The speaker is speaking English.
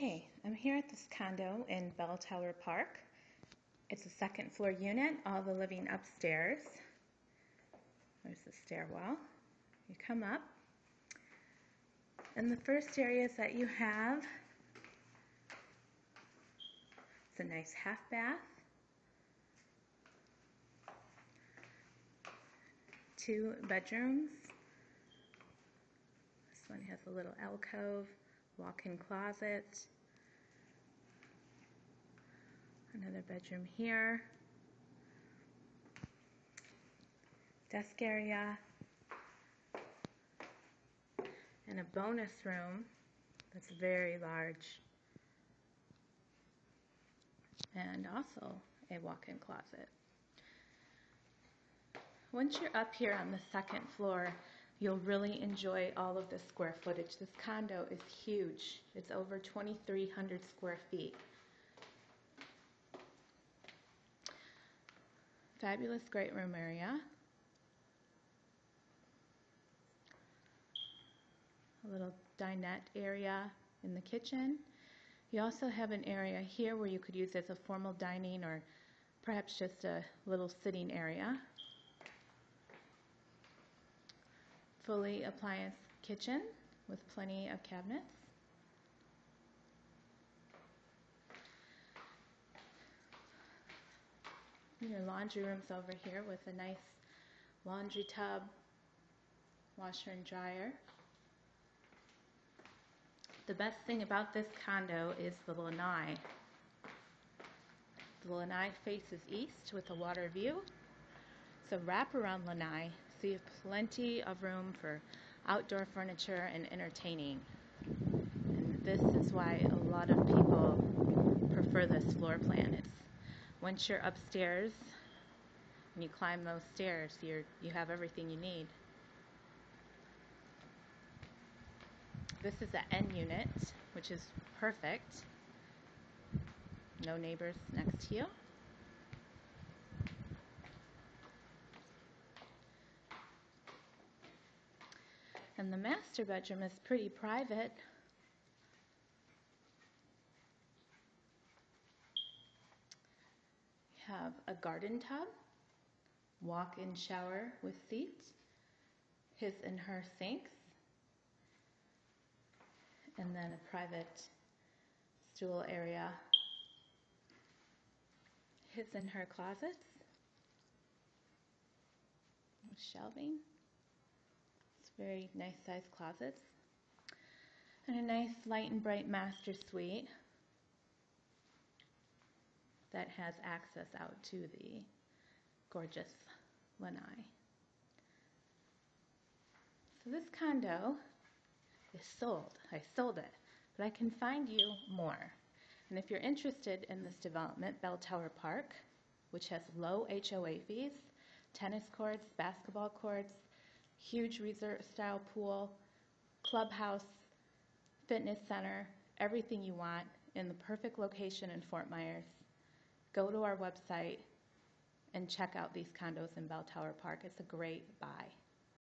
Okay, I'm here at this condo in Bell Tower Park. It's a second floor unit, all the living upstairs. There's the stairwell. You come up, and the first areas that you have, it's a nice half bath, 2 bedrooms. This one has a little alcove, walk-in closet, another bedroom here, desk area, and a bonus room that's very large, and also a walk-in closet. Once you're up here on the second floor, you'll really enjoy all of the square footage. This condo is huge. It's over 2,300 square feet. Fabulous great room area. A little dinette area in the kitchen. You also have an area here where you could use as a formal dining or perhaps just a little sitting area. Fully appliance kitchen with plenty of cabinets. Your laundry room's over here with a nice laundry tub, washer and dryer. The best thing about this condo is the lanai. The lanai faces east with a water view. It's a wraparound lanai, so you have plenty of room for outdoor furniture and entertaining. And this is why a lot of people prefer this floor plan. Once you're upstairs and you climb those stairs, you have everything you need. This is the N unit, which is perfect. No neighbors next to you. And the master bedroom is pretty private. You have a garden tub, walk-in shower with seat, his and her sinks, and then a private stool area, his and her closets with shelving. It's very nice sized closets. And a nice light and bright master suite that has access out to the gorgeous lanai. So this condo is sold. I sold it, but I can find you more. And if you're interested in this development, Bell Tower Park, which has low HOA fees, tennis courts, basketball courts, huge resort-style pool, clubhouse, fitness center, everything you want in the perfect location in Fort Myers, go to our website and check out these condos in Bell Tower Park. It's a great buy.